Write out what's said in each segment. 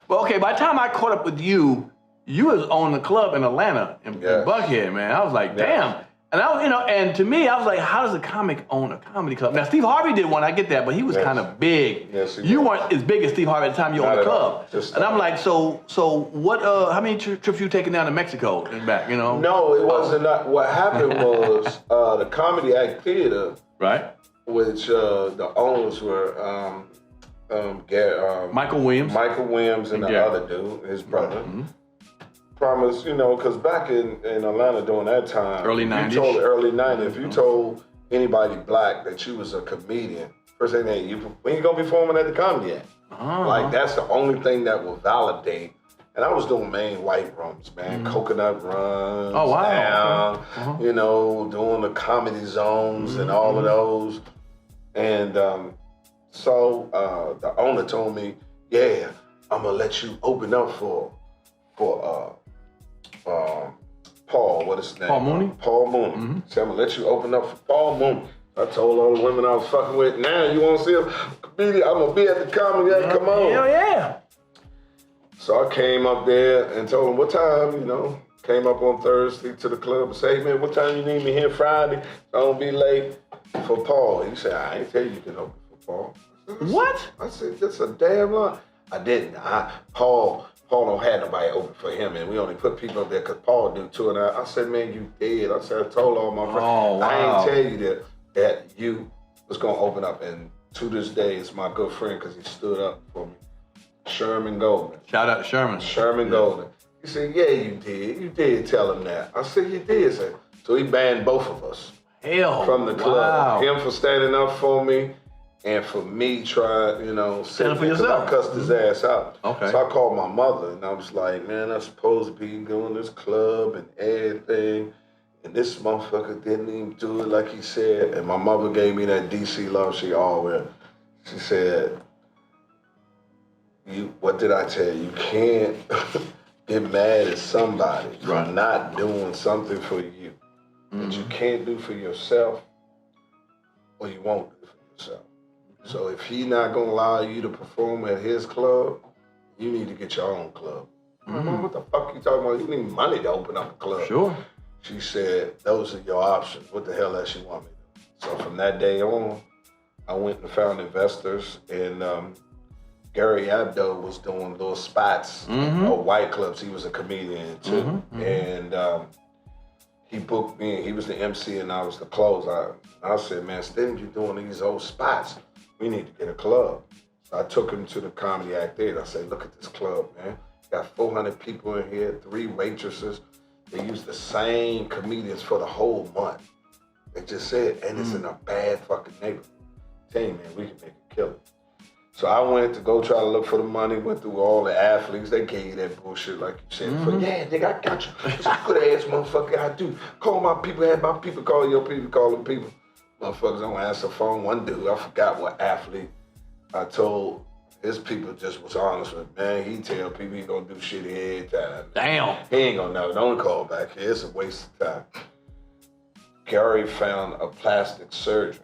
Well, okay, by the time I caught up with you, you was on the club in Atlanta in Buckhead, man. I was like, damn. And I was, and to me, I was like, how does a comic own a comedy club? Now, Steve Harvey did one, I get that, but he was kind of big. Yes, you weren't as big as Steve Harvey at the time you owned the club. And I'm like, so what, how many trips you taking down to Mexico and back, No, it wasn't that. What happened was the Comedy Act Theater, right? Which the owners were Michael Williams. And the other dude, his brother. Mm-hmm. Promise, because back in Atlanta during that time, early 90s. Early 90s, if you told anybody black that you was a comedian, first thing, hey, when you gonna be performing at the Comedy Act? Like, that's the only thing that will validate. And I was doing main white rooms, man, coconut runs, down, doing the comedy zones and all of those. And so the owner told me, yeah, I'm gonna let you open up for Paul, what is his name? Paul Mooney? Paul Mooney. Mm-hmm. So I'm gonna let you open up for Paul Mooney. I told all the women I was fucking with, now you wanna see a comedian? I'm gonna be at the Comedy Act, come on. Hell yeah. So I came up there and told him what time, came up on Thursday to the club and said, hey man, what time you need me here Friday? So I don't be late for Paul. He said, I ain't tell you can open for Paul. What? I said, that's a damn lie. I didn't. Paul don't have nobody open for him, and we only put people up there because Paul do too. And I said, man, you dead. I said, I told all my friends. Oh, wow. I ain't tell you that you was going to open up. And to this day, it's my good friend because he stood up for me. Sherman Golden. Shout out to Sherman. Sherman Golden. He said, yeah, you did. You did tell him that. I said, you did. So he banned both of us from the club. Him for standing up for me. And for me, trying, stand for yourself. I cussed his ass out. Okay. So I called my mother and I was like, man, I'm supposed to be going to this club and everything. And this motherfucker didn't even do it like he said. And my mother gave me that DC love she always. She said, what did I tell you? You can't get mad at somebody for not doing something for you that you can't do for yourself or you won't do for yourself. So if he's not gonna allow you to perform at his club, you need to get your own club. Mom, what the fuck you talking about? You need money to open up a club. Sure. She said, those are your options. What the hell else you want me to do? So from that day on, I went and found investors, and Gary Abdo was doing little spots or white clubs. He was a comedian too. And he booked me, he was the MC and I was the closer. I said, man, instead of you doing these old spots, we need to get a club. So I took him to the Comedy Act Theater. I said, look at this club, man. Got 400 people in here, 3 waitresses. They use the same comedians for the whole month. They just said, and it's in a bad fucking neighborhood. Tell you, man, we can make a killing. So I went to go try to look for the money, went through all the athletes. They gave you that bullshit like you said. Yeah, nigga, I got you. It's a good ass motherfucker, I do. Call my people, have my people call your people, call them people. Motherfuckers don't answer the phone. One dude, I forgot what athlete, I told his people just was honest with, man, he tell people he gonna do shit every time. Damn. He ain't gonna know, don't call back here, it's a waste of time. Gary found a plastic surgeon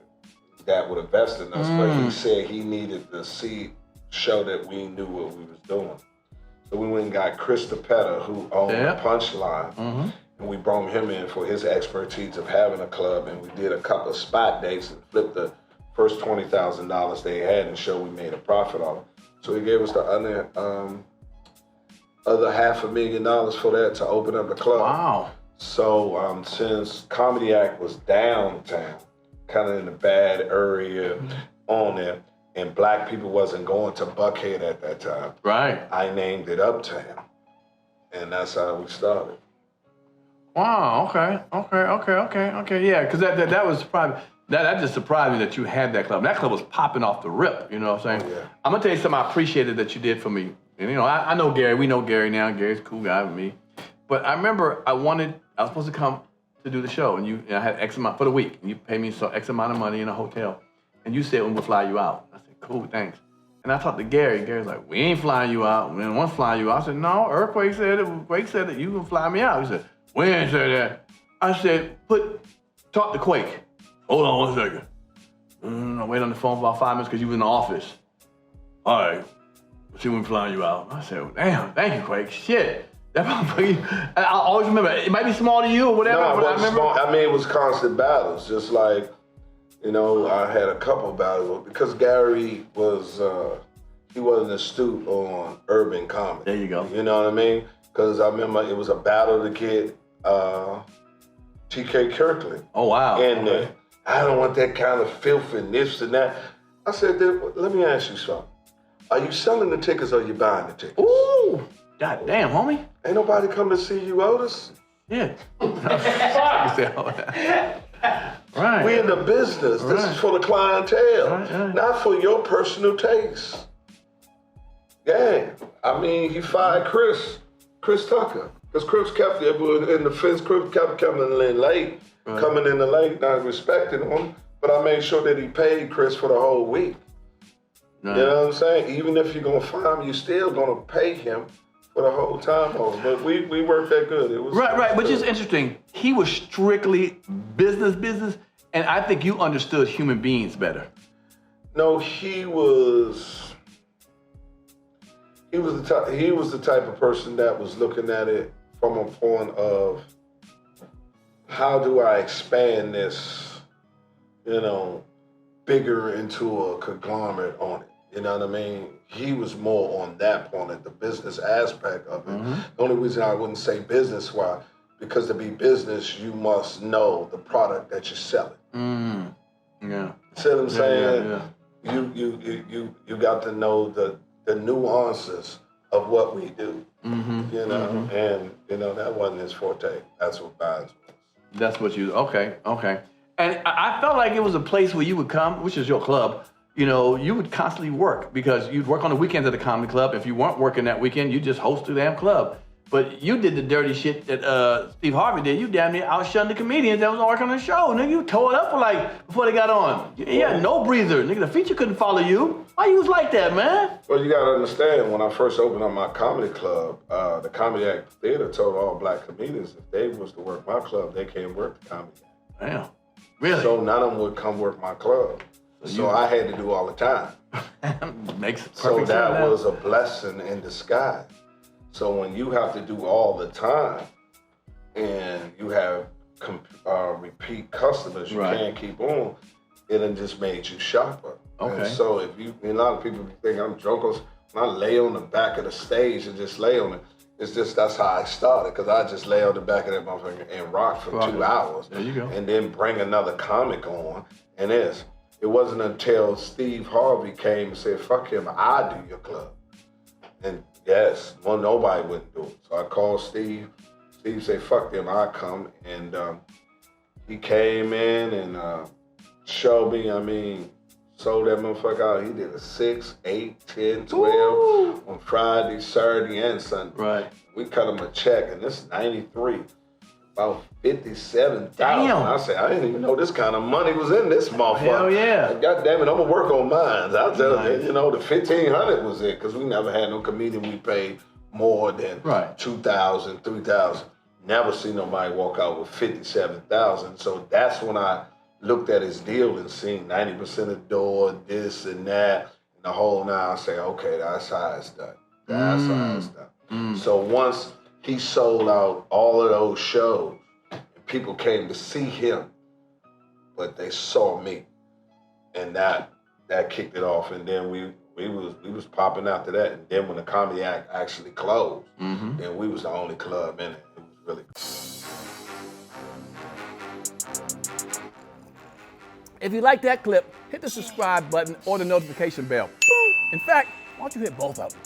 that would invest in us, but he said he needed to show that we knew what we was doing. So we went and got Chris DePetta, who owned the Punchline, and we brought him in for his expertise of having a club, and we did a couple of spot dates and flipped the first $20,000 they had and showed we made a profit on it. So he gave us the other $500,000 for that to open up the club. Wow. So since Comedy Act was downtown, kind of in a bad area on there, and black people wasn't going to Buckhead at that time. Right. I named it Uptown, and that's how we started. Wow. Okay. Yeah, because that was probably that just surprised me that you had that club. That club was popping off the rip. You know what I'm saying? Oh, yeah. I'm gonna tell you something I appreciated that you did for me. And I know Gary. We know Gary now. Gary's a cool guy with me. But I remember I was supposed to come to do the show, and I had X amount for the week, and you paid me X amount of money in a hotel, and you said we'll fly you out. I said, cool, thanks. And I talked to Gary. Gary's like, we ain't flying you out. We don't want to fly you out. I said, no, Earthquake said it. Quake said that you can fly me out. He said, we ain't said that. I said, talk to Quake. Hold on 1 second. I wait on the phone for about 5 minutes because you was in the office. All right. She wouldn't fly you out. I said, well, damn, thank you, Quake. Shit. That motherfucker, I always remember, it might be small to you or whatever, No, but I remember. small. I mean, it was constant battles. Just like, you know, I had a couple battles because Gary was, he wasn't astute on urban comedy. There you go. You know what I mean? Because I remember it was a battle to get T.K. Kirkland. Oh, wow. In there. I don't want that kind of filth and this and that. I said, let me ask you something. Are you selling the tickets or are you buying the tickets? Ooh, god damn, homie. Ain't nobody come to see you, Otis. Yeah. Right. We in the business. This is for the clientele, Right. not for your personal taste. Yeah. I mean, he fired Chris Tucker. Because Chris kept it in the fence. Chris kept coming in late, not respecting him. But I made sure that he paid Chris for the whole week. Right. You know what I'm saying? Even if you're gonna fire him, you're still gonna pay him for the whole time over. But we worked that good. It was right. Which is interesting. He was strictly business, and I think you understood human beings better. No, he was the type of person that was looking at it from a point of how do I expand this, you know, bigger into a conglomerate on it. You know what I mean? He was more on that point, at the business aspect of it. Mm-hmm. The only reason I wouldn't say business, why? Because to be business, you must know the product that you're selling. Mm. Yeah. See what I'm saying? Yeah. You got to know the nuances of what we do. Mm-hmm. You know, and you know that wasn't his forte. That's what Vines was. That's what you, okay. And I felt like it was a place where you would come, which is your club, you know, you would constantly work because you'd work on the weekends at the comedy club. If you weren't working that weekend, you just host the damn club. But you did the dirty shit that Steve Harvey did. You damn near outshunned the comedians that was working on the show. Nigga, you tore it up before they got on. You had no breather. Nigga, the feature couldn't follow you. Why you was like that, man? Well, you gotta understand, when I first opened up my comedy club, the Comedy Act Theater told all black comedians if they was to work my club, they can't work the Comedy Act. Damn. Really? So none of them would come work my club. So I had to do all the time. Makes perfect So sense. that was a blessing in disguise. So when you have to do all the time and you have repeat customers, you can't keep on, it done just made you sharper. Okay. And so a lot of people think I'm drunk. When I lay on the back of the stage and just lay on it, it's just, that's how I started, because I just lay on the back of that motherfucker and rock for 2 hours. There you go. And then bring another comic on. And it wasn't until Steve Harvey came and said, fuck him, I do your club. And yes, well, nobody wouldn't do it. So I called Steve. Steve said, fuck them, I come. And he came in and showed me, sold that motherfucker out. He did a 6, 8, 10, 12 Ooh. on Friday, Saturday, and Sunday. Right. We cut him a check, and this is 93. About $57,000. Damn. I said, I didn't even know this kind of money was in this motherfucker. Hell yeah. God damn it, I'm gonna work on mine. I'll tell you, you know, the $1,500 was it, because we never had no comedian we paid more than $2,000, $3,000. Never seen nobody walk out with $57,000. So that's when I looked at his deal and seen 90% of the door, this and that, and the whole nine. I say, okay, that's how it's done. That's how it's done. So once he sold out all of those shows, and people came to see him, but they saw me, and that kicked it off. And then we was popping after that. And then when the Comedy Act actually closed, then we was the only club in it. It was really cool. If you like that clip, hit the subscribe button or the notification bell. In fact, why don't you hit both of them?